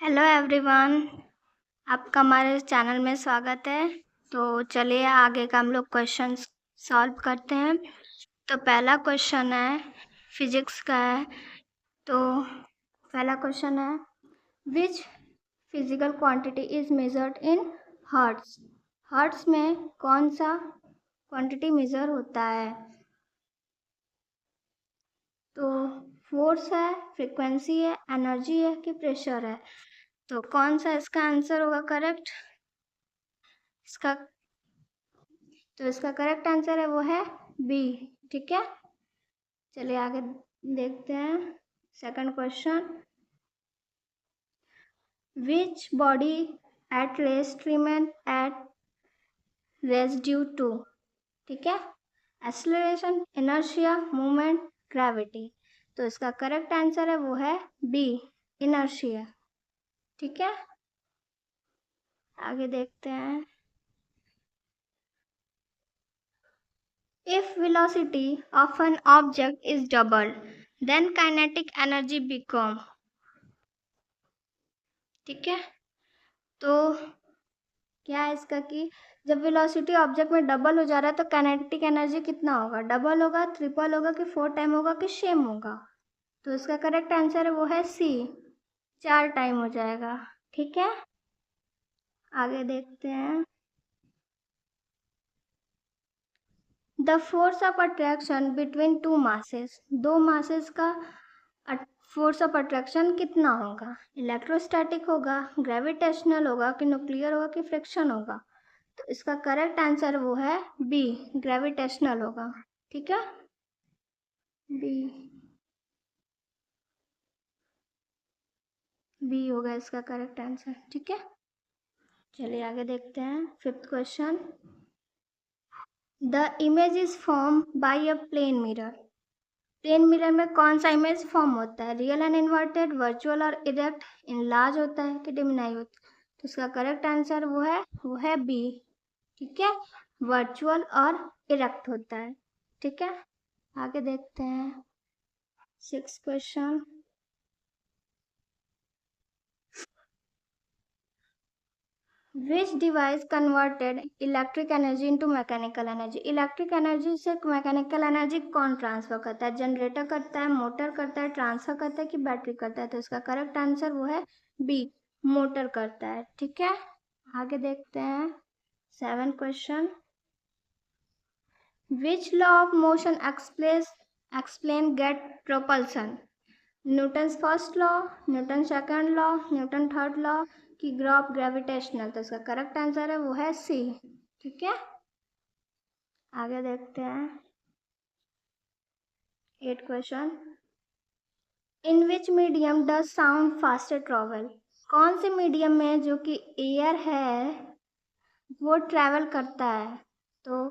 Hello everyone, आपका हमारे channel में स्वागत है। तो चलिए आगे का हम लोग क्वेश्चन सॉल्व करते हैं। तो पहला क्वेश्चन है, फिजिक्स का है। तो पहला क्वेश्चन है, which physical quantity is measured in hertz. Hertz में कौन सा क्वांटिटी मेजर होता है? तो फोर्स है, फ्रीक्वेंसी है, एनर्जी है कि प्रेशर है? तो कौन सा इसका आंसर होगा करेक्ट? इसका करेक्ट आंसर है वो है बी। ठीक है, चलिए आगे देखते हैं। Second question, which body at rest remain at rest due to. ठीक है, एक्सेलरेशन, इनर्शिया, मूवमेंट, ग्रेविटी। तो इसका करेक्ट आंसर है वो है बी, इनर्शिया। ठीक है, आगे देखते हैं। If velocity of an object is doubled, then kinetic energy become। ठीक है, तो क्या है इसका कि जब वेलोसिटी ऑब्जेक्ट में डबल हो जा रहा है तो काइनेटिक एनर्जी कितना होगा? डबल होगा, ट्रिपल होगा कि 4 टाइम होगा कि सेम होगा? तो इसका करेक्ट आंसर है वो है सी, 4 टाइम हो जाएगा। ठीक है, आगे देखते हैं। The force of attraction between two masses. दो मासेस का फोर्स ऑफ अट्रैक्शन कितना होगा? इलेक्ट्रोस्टैटिक होगा, ग्रेविटेशनल होगा कि न्यूक्लियर होगा कि फ्रिक्शन होगा? तो इसका करेक्ट आंसर वो है बी, ग्रेविटेशनल होगा। ठीक है, बी बी होगा इसका करेक्ट आंसर। ठीक है, चलिए आगे देखते हैं। Fifth question, the image is form by a plane mirror. Plane mirror में कौन सा इमेज फॉर्म होता है? रियल एंड इन्वर्टेड, वर्चुअल और इरेक्ट, इनलार्ज होता है कि डिमिनाई होता है? तो इसका करेक्ट आंसर वो है बी। ठीक है, वर्चुअल और इरेक्ट होता है। ठीक है, आगे देखते हैं। सिक्स क्वेश्चन, विच device converted electric energy into mechanical energy. Electric energy से मैकेनिकल एनर्जी कौन ट्रांसफर करता है? जनरेटर करता है, मोटर करता है, ट्रांसफर करता है कि बैटरी करता है? तो इसका करेक्ट आंसर वो है बी, मोटर करता है। ठीक है, आगे देखते हैं। Seven question, which law of motion explain jet propulsion. Newton's first law, Newton second law, Newton third law की ग्राफ ग्रेविटेशनल? तो इसका करेक्ट आंसर है वो है सी। ठीक है, आगे देखते हैं। Eight question, in which medium does sound faster travel. कौन से मीडियम में जो कि एयर है वो ट्रेवल करता है? तो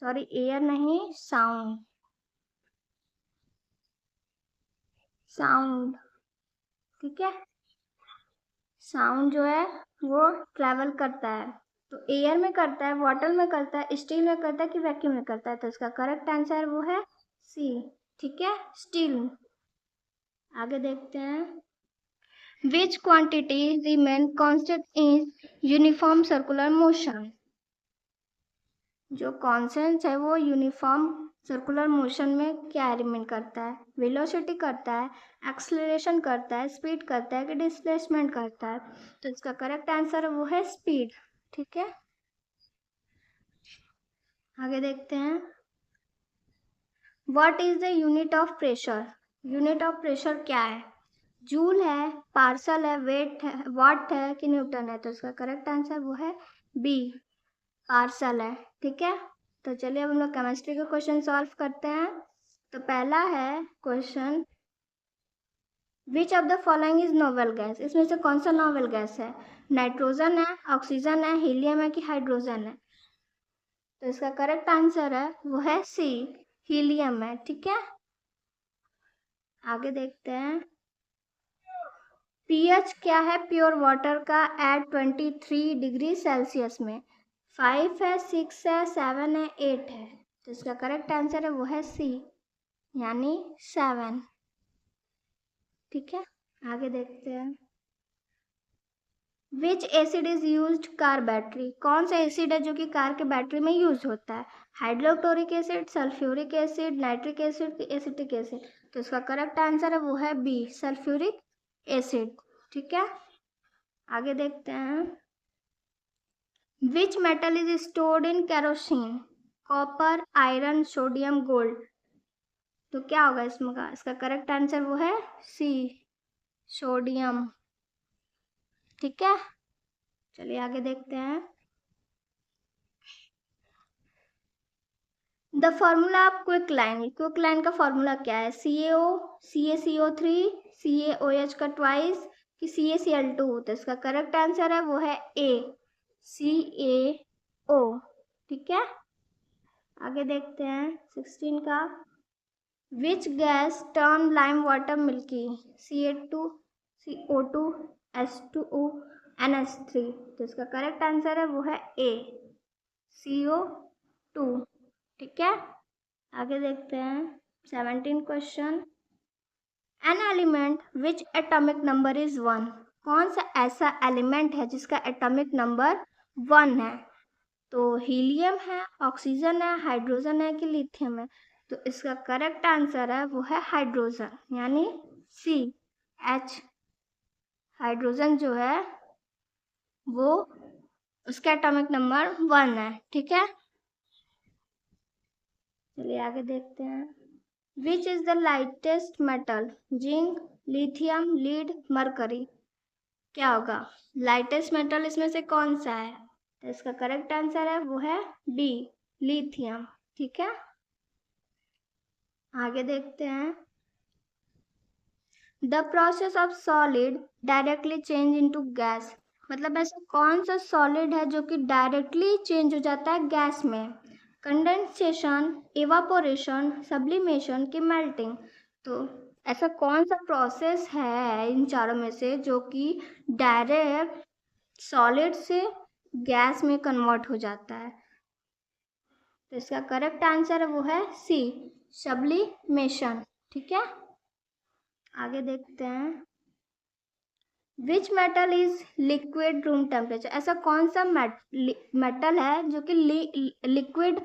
सॉरी, एयर नहीं, साउंड। साउंड, ठीक है, साउंड जो है वो ट्रैवल करता है। तो एयर में करता है, वाटर में करता है, स्टील में करता है कि वैक्यूम में करता है? तो इसका करेक्ट आंसर वो है सी। ठीक है, स्टील। आगे देखते हैं। विच quantity remain constant in uniform circular motion. जो कॉन्स्टेंट है वो यूनिफॉर्म सर्कुलर मोशन में क्या रिमेन करता है? वेलोसिटी करता है, एक्सेलरेशन करता है, स्पीड करता है कि डिस्प्लेसमेंट करता है? तो इसका करेक्ट आंसर वो है स्पीड। ठीक है, आगे देखते हैं। What is the unit of pressure. Unit of pressure क्या है? जूल है, पार्सल है, वेट है, वाट है कि न्यूटन है? तो इसका करेक्ट आंसर वो है बी, पार्सल है। ठीक है, तो चलिए अब हम लोग केमिस्ट्री का क्वेश्चन सॉल्व करते हैं। तो पहला है question, which of the following is novel gas. इसमें से कौन सा नोवेल गैस है? नाइट्रोजन है, ऑक्सीजन है, हीलियम है कि हाइड्रोजन है? तो इसका करेक्ट आंसर है वो है सी, हीलियम है। ठीक है, आगे देखते हैं। पीएच क्या है प्योर वाटर का एट 23 डिग्री सेल्सियस में? 5 है, 6 है, 7 है, 8 है? तो इसका करेक्ट आंसर है वो है सी, यानी 7। ठीक है, आगे देखते हैं। विच acid is used car battery, कौन सा एसिड है जो कि कार के बैटरी में यूज होता है? Hydrochloric acid, sulphuric acid, nitric acid, acetic acid. तो इसका करेक्ट आंसर है वो है बी, सल्फ्यूरिक एसिड। ठीक है, आगे देखते हैं। Which metal is stored in kerosene? Copper, iron, sodium, gold. तो क्या होगा इसमें का? इसका करेक्ट आंसर वो है सी, सोडियम। ठीक है, चलिए आगे देखते हैं। द फॉर्मूला ऑफ क्विकलाइन, क्विकलाइन का फॉर्मूला क्या है? CaO, CaCO3, CaOH का ट्वाइस कि CaCl2? तो इसका करेक्ट आंसर है वो है ए, CaO। ठीक है, आगे देखते हैं 16 का। Which gas turn lime water milky? CH2, CO2, H2O, NH3। तो इसका करेक्ट आंसर है वो है ए, CO2। ठीक है, आगे देखते हैं 17 question. An element which atomic number is 1, कौन सा ऐसा एलिमेंट है जिसका एटॉमिक नंबर 1 है? तो हीलियम है, ऑक्सीजन है, हाइड्रोजन है कि लिथियम है? तो इसका करेक्ट आंसर है वो है हाइड्रोजन, यानी सी, H। हाइड्रोजन जो है वो उसका एटॉमिक नंबर 1 है। ठीक है, चलिए आगे देखते हैं। Which is the lightest metal? Zinc, lithium, lead, mercury. क्या होगा? लाइटेस्ट मेटल इसमें से कौन सा है? तो इसका करेक्ट आंसर है वो है बी, लिथियम। ठीक है, आगे देखते हैं। The process of solid directly change into gas, मतलब ऐसा कौन सा सॉलिड है जो कि डायरेक्टली चेंज हो जाता है गैस में? कंडेंसेशन, इवापोरेशन, सब्लिमेशन की मेल्टिंग। तो ऐसा कौन सा प्रोसेस है इन चारों में से जो कि डायरेक्ट सॉलिड से गैस में कन्वर्ट हो जाता है? तो इसका करेक्ट आंसर है वो है सी, सब्लिमेशन। ठीक है, आगे देखते हैं। Which metal is liquid room temperature, ऐसा कौन सा मेटल है जो कि लिक्विड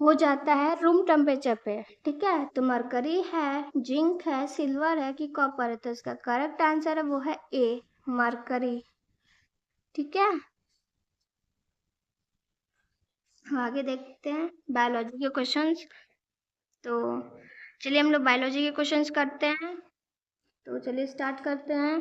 हो जाता है रूम टेम्परेचर पे? ठीक है, तो मरकरी है, जिंक है, सिल्वर है कि कॉपर है? तो इसका करेक्ट आंसर है वो है ए, मरकरी। ठीक है, आगे देखते हैं बायोलॉजी के क्वेश्चंस। तो चलिए हम लोग बायोलॉजी के क्वेश्चंस करते हैं। तो चलिए स्टार्ट करते हैं।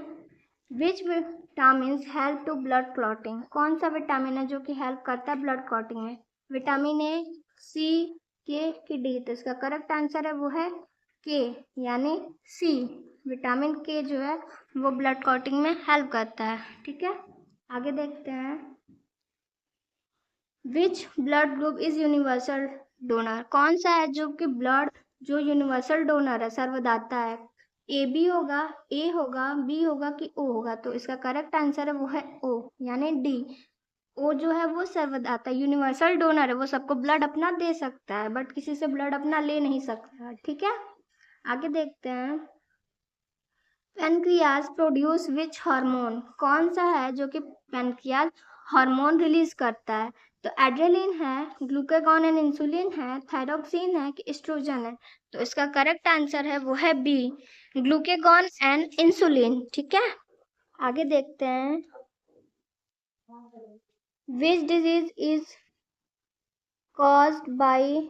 Which vitamin help to blood clotting, कौन सा विटामिन है जो कि हेल्प करता है ब्लड क्लॉटिंग में? विटामिन ए, सी, के कि डी? तो इसका करेक्ट आंसर है वो है के, यानी सी, विटामिन के जो है वो ब्लड क्लॉटिंग में हेल्प करता है। ठीक है, आगे देखते हैं। Which blood group is universal donor, कौन सा है जो कि ब्लड जो यूनिवर्सल डोनर है, सर्वदाता है? ए बी होगा, ए होगा, बी होगा कि ओ होगा? तो इसका करेक्ट आंसर है वो है ओ, यानी डी। ओ जो है वो सर्वदाता, यूनिवर्सल डोनर है, वो सबको ब्लड अपना दे सकता है बट किसी से ब्लड अपना ले नहीं सकता। ठीक है, आगे देखते हैं। पेनक्रियाज प्रोड्यूस विच हार्मोन, कौन सा है जो कि पेनक्रियाज हार्मोन रिलीज करता है? तो एड्रेलिन है, ग्लूकागॉन एंड इंसुलिन है, थायरोक्सिन है कि एस्ट्रोजन है? तो इसका करेक्ट आंसर है वो है बी, ग्लूकागॉन एंड इंसुलिन। ठीक है, आगे देखते हैं। Which disease is caused by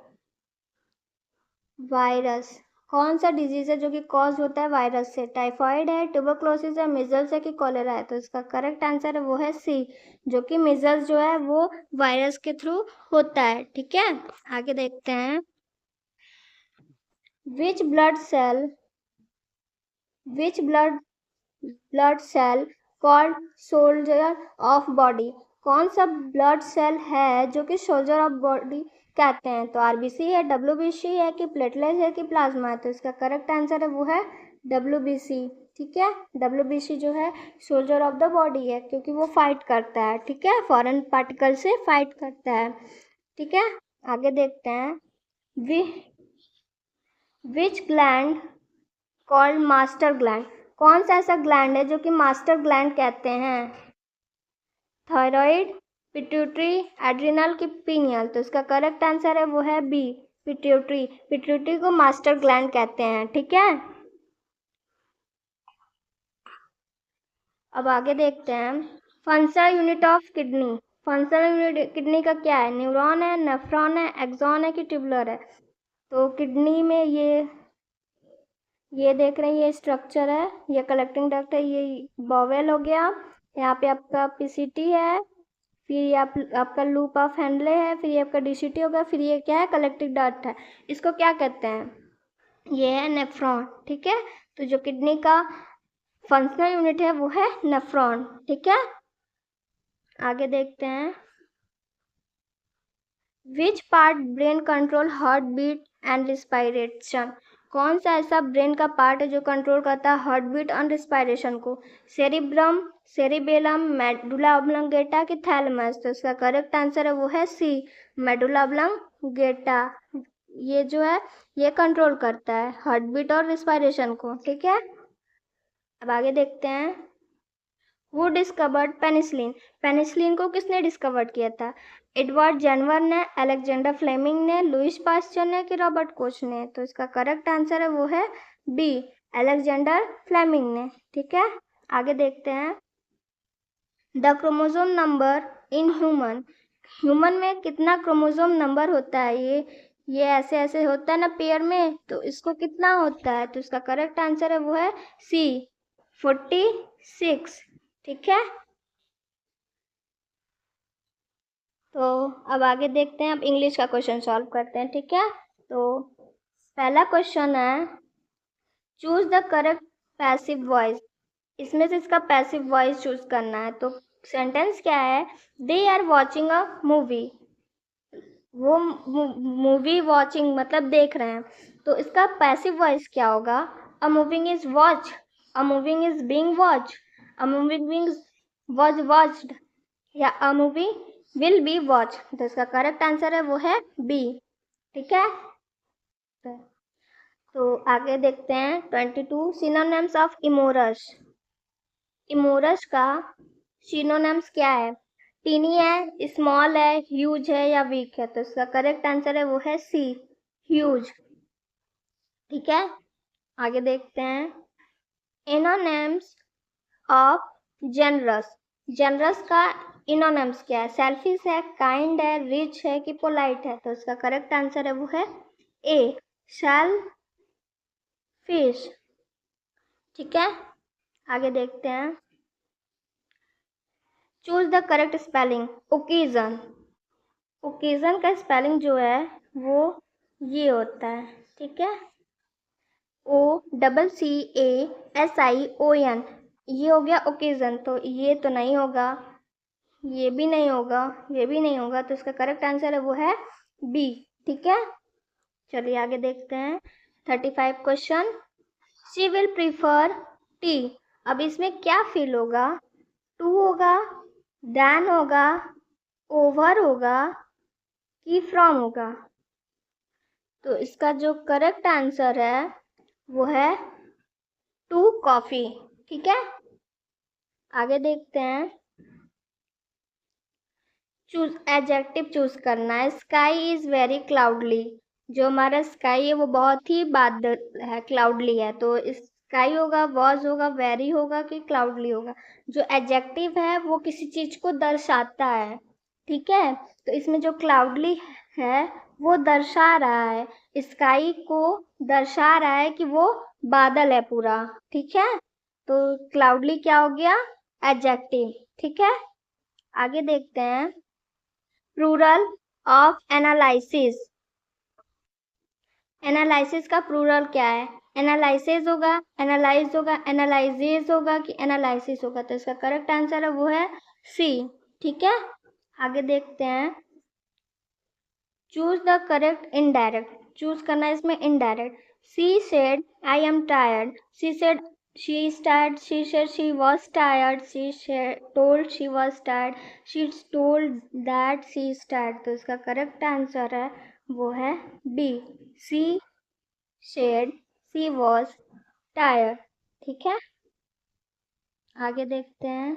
virus, कौन सा डिजीज है जो कि कॉज होता है वायरस से? टाइफाइड है, ट्यूबरक्लोसिस है, मिजल्स है कि कॉलेरा है? तो इसका करेक्ट आंसर है वो है सी, जो कि मिजल्स जो है वो वायरस के थ्रू होता है। ठीक है, आगे देखते हैं। Which blood cell, which blood cell called soldier of body, कौन सा ब्लड सेल है जो कि सोल्जर ऑफ बॉडी कहते हैं? तो आरबीसी है, डब्ल्यूबीसी है कि प्लेटलेट है कि प्लाज्मा है? तो इसका करेक्ट आंसर है वो है डब्ल्यूबीसी। ठीक है, डब्ल्यूबीसी जो है सोल्जर ऑफ द बॉडी है क्योंकि वो फाइट करता है। ठीक है, फॉरेन पार्टिकल से फाइट करता है। ठीक है, आगे देखते हैं। विच ग्लैंड कॉल्ड मास्टर ग्लैंड, कौन सा ऐसा ग्लैंड है जो कि मास्टर ग्लैंड कहते हैं? थायराइड, पिट्यूटरी, एड्रिनल की पीनियल। तो इसका करेक्ट आंसर है वो है बी, पिट्यूटरी। पिट्यूटरी को मास्टर ग्लैंड कहते हैं, ठीक है। अब आगे देखते हैं functional unit of kidney. Functional unit kidney का क्या है? न्यूरॉन है, नेफ्रॉन है, एक्सॉन है कि ट्यूबुलर है? तो किडनी में ये देख रहे हैं, ये स्ट्रक्चर है, ये कलेक्टिंग डक्ट है, ये बॉवेल हो गया, यहाँ पे आपका पीसीटी है, फिर ये आपका लूप ऑफ हैंडले है, फिर ये आपका डीसीटी होगा, फिर ये क्या है? कलेक्टिंग डक्ट है। इसको क्या कहते हैं? ये है नेफ्रॉन, ठीक है। तो जो किडनी का फंक्शनल यूनिट है वो है नेफ्रॉन, ठीक है। आगे देखते हैं which part brain control heart beat and respiration. कौन सा ऐसा ब्रेन का पार्ट है जो कंट्रोल करता है हार्ट बीट और रिस्पायरेशन को? सेरिब्रम, सेरिबेलम, मेडुला ऑब्लंगेटा कि थैलेमस? तो इसका करेक्ट आंसर है वो है सी, मेडुला ऑब्लंगेटा। ये जो है ये कंट्रोल करता है हार्ट बीट और रिस्पायरेशन को, ठीक है। अब आगे देखते हैं हु डिस्कवर्ड पेनिसिलिन। पेनिसिलिन को किसने डिस्कवर्ड किया था? एडवर्ड जेनवर ने, अलेक्जेंडर फ्लेमिंग ने, लुइस पास्चर ने कि रॉबर्ट कोच ने? तो इसका करेक्ट आंसर है वो है बी, अलेक्जेंडर फ्लेमिंग ने, ठीक है। आगे देखते हैं the chromosome number in human. Human में कितना क्रोमोसोम नंबर होता है? ये ऐसे ऐसे होता है ना पेयर में, तो इसको कितना होता है? तो इसका करेक्ट आंसर है वो है सी, 46, ठीक है। तो अब आगे देखते हैं, अब इंग्लिश का क्वेश्चन सॉल्व करते हैं, ठीक है। तो पहला क्वेश्चन है choose the correct passive voice. इसमें से इसका पैसिव वॉइस चूज करना है। तो सेंटेंस क्या है? They are watching a movie. वो मूवी वॉचिंग मतलब देख रहे हैं, तो इसका पैसिव वॉइस क्या होगा? A moving is watch, a moving is being watch, a moving was watched, या a movie will be watch. तो इसका करेक्ट आंसर है वो है बी, ठीक है। तो आगे देखते हैं 22 सिनोनिम्स ऑफ इमोरस। इमोरस का सिनोनिम्स क्या है? टीनी है, स्मॉल है, ह्यूज है या वीक है? तो इसका करेक्ट आंसर है वो है सी, ह्यूज, ठीक है। आगे देखते हैं इनोनिम्स ऑफ जनरस। जनरस का इनोनिम्स क्या है? सेल्फिश है, काइंड है, रिच है कि पोलाइट है? तो इसका करेक्ट आंसर है वो है ए, सेल्फिश, ठीक है। आगे देखते हैं choose the correct spelling occasion. Occasion का स्पेलिंग जो है वो ये होता है, ठीक है, OCCASION। ये हो गया ओकेजन। तो ये तो नहीं होगा, ये भी नहीं होगा, ये भी नहीं होगा। तो इसका करेक्ट आंसर है वो है बी, ठीक है। चलिए आगे देखते हैं 35 question. She will prefer T. अब इसमें क्या फील होगा? टू होगा, देन होगा, ओवर होगा कि फ्रॉम होगा? तो इसका जो करेक्ट आंसर है वो है टू कॉफी, ठीक है। आगे देखते हैं चूज एडजेक्टिव चूज करना है। Sky is very cloudy. जो हमारा स्काई है वो बहुत ही बादल है, क्लाउडली है। तो स्काई होगा, वॉज होगा, वेरी होगा कि क्लाउडली होगा? जो एडजेक्टिव है वो किसी चीज को दर्शाता है, ठीक है। तो इसमें जो क्लाउडली है वो दर्शा रहा है, स्काई को दर्शा रहा है कि वो बादल है पूरा, ठीक है। तो क्लाउडली क्या हो गया? एडजेक्टिव, ठीक है। आगे देखते हैं प्लूरल ऑफ एनालिसिस। एनालिसिस का प्लूरल क्या है? एनालिसिस होगा, एनालाइज होगा, एनालाइजेस होगा कि एनालिसिस होगा? तो इसका करेक्ट आंसर है वो है सी, ठीक है। आगे देखते हैं choose the correct indirect. Choose करना है इसमें indirect. She said I am tired, she said she is tired, she said she was tired, told she was tired, she told that she is tired। तो इसका correct answer है वो है B, she said she was tired, ठीक है। आगे देखते हैं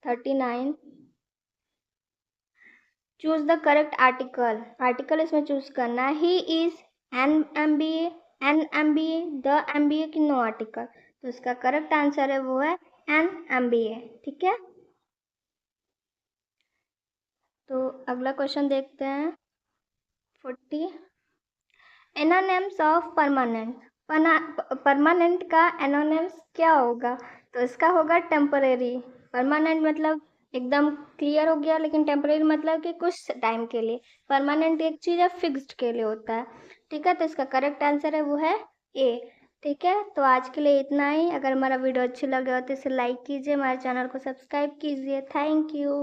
39, choose the correct article. Article इसमें चूज करना है। He is an M B A, the M B A की नो आर्टिकल। तो इसका करेक्ट आंसर है वो है एन एम बी ए। ठीक है, तो अगला क्वेश्चन देखते हैं 40। Anonymous of permanent. परमानेंट का एनोनिम्स क्या होगा? तो इसका होगा टेम्परेरी। परमानेंट मतलब एकदम क्लियर हो गया, लेकिन टेम्परेरी मतलब कि कुछ टाइम के लिए। परमानेंट एक चीज़ है, फिक्स्ड के लिए होता है। ठीक है, तो इसका करेक्ट आंसर है वो है ए। ठीक है, तो आज के लिए इतना ही। अगर हमारा वीडियो अच्छी लगे हो तो इसे लाइक कीजिए, हमारे चैनल को सब्सक्राइब कीजिए। Thank you.